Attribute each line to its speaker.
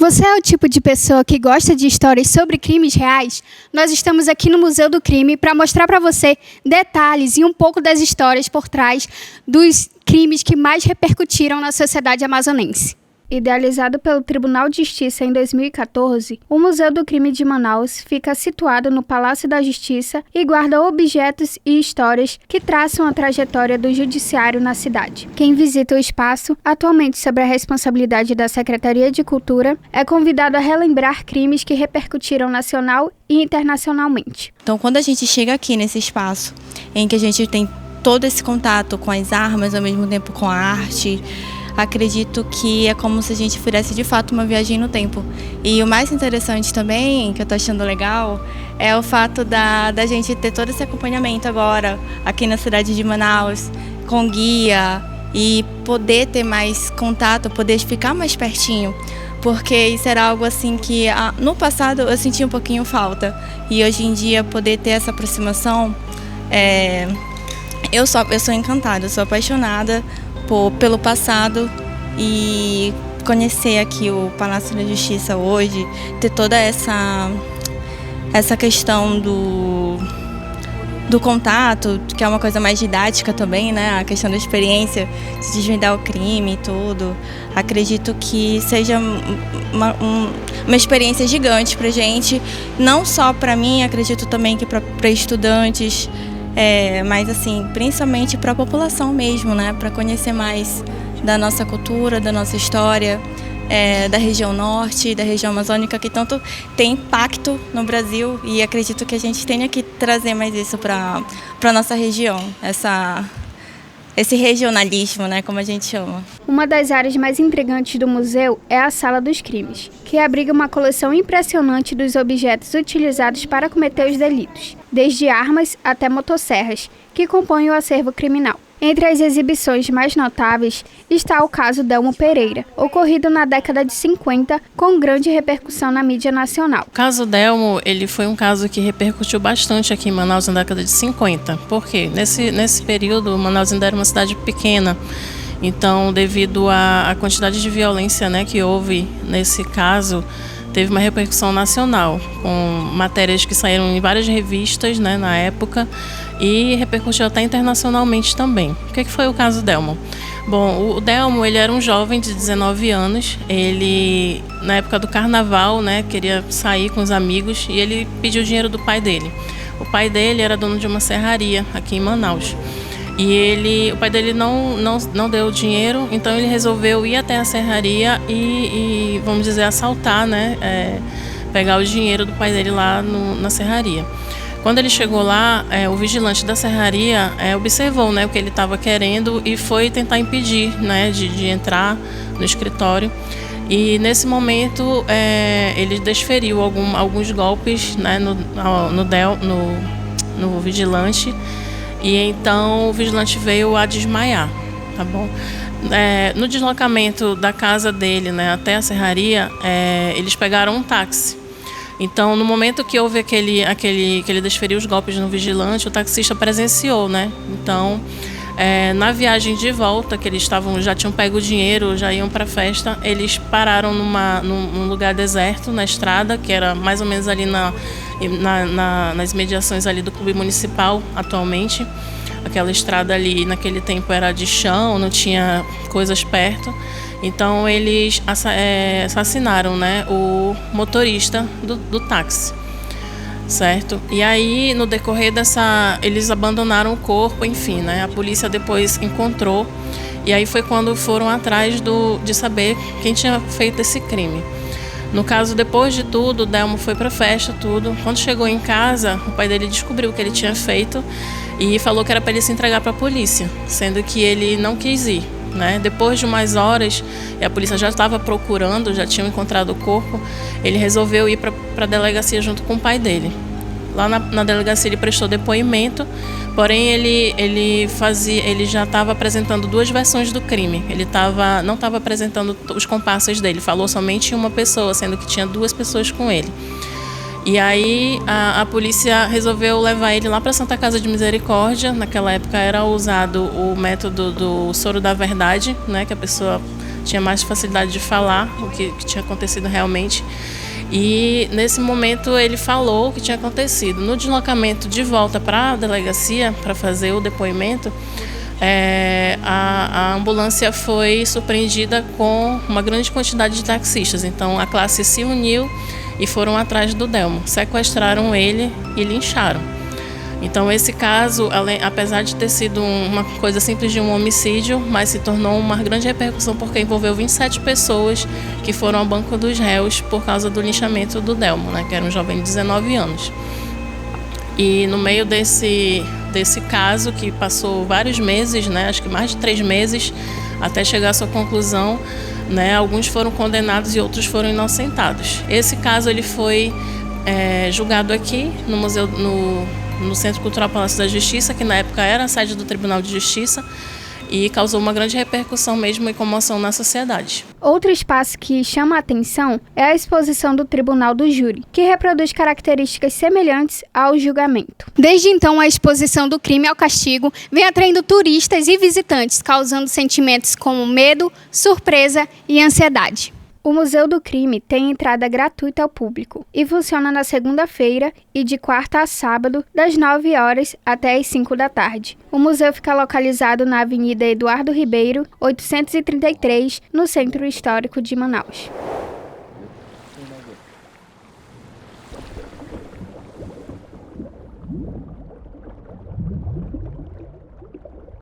Speaker 1: Você é o tipo de pessoa que gosta de histórias sobre crimes reais? Nós estamos aqui no Museu do Crime para mostrar para você detalhes e um pouco das histórias por trás dos crimes que mais repercutiram na sociedade amazonense. Idealizado pelo Tribunal de Justiça em 2014, o Museu do Crime de Manaus fica situado no Palácio da Justiça e guarda objetos e histórias que traçam a trajetória do judiciário na cidade. Quem visita o espaço, atualmente sob a responsabilidade da Secretaria de Cultura, é convidado a relembrar crimes que repercutiram nacional e internacionalmente.
Speaker 2: Então, quando a gente chega aqui nesse espaço, em que a gente tem todo esse contato com as armas, ao mesmo tempo com a arte, acredito que é como se a gente fizesse de fato uma viagem no tempo. E o mais interessante também, que eu tô achando legal, é o fato da gente ter todo esse acompanhamento agora aqui na cidade de Manaus, com guia, e poder ter mais contato, poder ficar mais pertinho, porque isso era algo assim que no passado eu sentia um pouquinho falta, e hoje em dia poder ter essa aproximação, eu sou encantada, eu sou apaixonada pelo passado, e conhecer aqui o Palácio da Justiça hoje, ter toda essa questão do contato, que é uma coisa mais didática também, né? A questão da experiência de desvendar o crime e tudo. Acredito que seja uma experiência gigante pra gente, não só para mim, acredito também que para estudantes, mas assim, principalmente para a população mesmo, né? Para conhecer mais da nossa cultura, da nossa história, da região norte, da região amazônica, que tanto tem impacto no Brasil, e acredito que a gente tenha que trazer mais isso para a nossa região, esse regionalismo, né, como a gente chama.
Speaker 1: Uma das áreas mais intrigantes do museu é a Sala dos Crimes, que abriga uma coleção impressionante dos objetos utilizados para cometer os delitos, desde armas até motosserras, que compõem o acervo criminal. Entre as exibições mais notáveis está o caso Delmo Pereira, ocorrido na década de 50, com grande repercussão na mídia nacional.
Speaker 3: O caso Delmo, ele foi um caso que repercutiu bastante aqui em Manaus na década de 50. Por quê? Nesse período, Manaus ainda era uma cidade pequena. Então, devido à quantidade de violência, né, que houve nesse caso, teve uma repercussão nacional, com matérias que saíram em várias revistas, né, na época, e repercutiu até internacionalmente também. O que foi o caso Delmo? Bom, o Delmo, ele era um jovem de 19 anos, ele, na época do carnaval, né, queria sair com os amigos, e ele pediu dinheiro do pai dele. O pai dele era dono de uma serraria aqui em Manaus. E o pai dele não deu o dinheiro, então ele resolveu ir até a serraria e vamos dizer, assaltar, né? Pegar o dinheiro do pai dele lá na serraria. Quando ele chegou lá, o vigilante da serraria observou, né, o que ele estava querendo e foi tentar impedir, né, de entrar no escritório. E nesse momento ele desferiu alguns golpes, né, no vigilante. E então o vigilante veio a desmaiar, tá bom? No deslocamento da casa dele, né, até a serraria, eles pegaram um táxi. Então, no momento que houve que ele desferiu os golpes no vigilante, o taxista presenciou, né? Então, na viagem de volta, que eles já tinham pego o dinheiro, já iam para a festa, eles pararam num lugar deserto, na estrada, que era mais ou menos ali nas mediações ali do Clube Municipal, atualmente. Aquela estrada ali, naquele tempo, era de chão, não tinha coisas perto. Então, eles assassinaram, né, o motorista do táxi, certo? E aí, no decorrer eles abandonaram o corpo, enfim, né? A polícia depois encontrou, e aí foi quando foram atrás de saber quem tinha feito esse crime. No caso, depois de tudo, o Delmo foi para a festa, tudo. Quando chegou em casa, o pai dele descobriu o que ele tinha feito e falou que era para ele se entregar para a polícia, sendo que ele não quis ir, né? Depois de umas horas, e a polícia já estava procurando, já tinham encontrado o corpo, ele resolveu ir para a delegacia junto com o pai dele. Lá na delegacia ele prestou depoimento, porém ele já estava apresentando duas versões do crime. Ele não estava apresentando os comparsas dele, falou somente uma pessoa, sendo que tinha duas pessoas com ele. E aí a polícia resolveu levar ele lá para a Santa Casa de Misericórdia. Naquela época era usado o método do soro da verdade, né, que a pessoa tinha mais facilidade de falar o que tinha acontecido realmente. E nesse momento ele falou o que tinha acontecido. No deslocamento de volta para a delegacia para fazer o depoimento, a ambulância foi surpreendida com uma grande quantidade de taxistas. Então a classe se uniu e foram atrás do Delmo, sequestraram ele e lincharam. Então esse caso, apesar de ter sido uma coisa simples de um homicídio, mas se tornou uma grande repercussão porque envolveu 27 pessoas que foram ao banco dos réus por causa do linchamento do Delmo, né, que era um jovem de 19 anos. E no meio desse caso, que passou vários meses, né, acho que mais de 3 meses, até chegar à sua conclusão, né, alguns foram condenados e outros foram inocentados. Esse caso ele foi julgado aqui no Museu, no Centro Cultural Palácio da Justiça, que na época era a sede do Tribunal de Justiça, e causou uma grande repercussão mesmo e comoção na sociedade.
Speaker 1: Outro espaço que chama a atenção é a exposição do Tribunal do Júri, que reproduz características semelhantes ao julgamento. Desde então, a exposição do crime ao castigo vem atraindo turistas e visitantes, causando sentimentos como medo, surpresa e ansiedade. O Museu do Crime tem entrada gratuita ao público e funciona na segunda-feira e de quarta a sábado, das 9 horas até as 5 da tarde. O museu fica localizado na Avenida Eduardo Ribeiro, 833, no Centro Histórico de Manaus.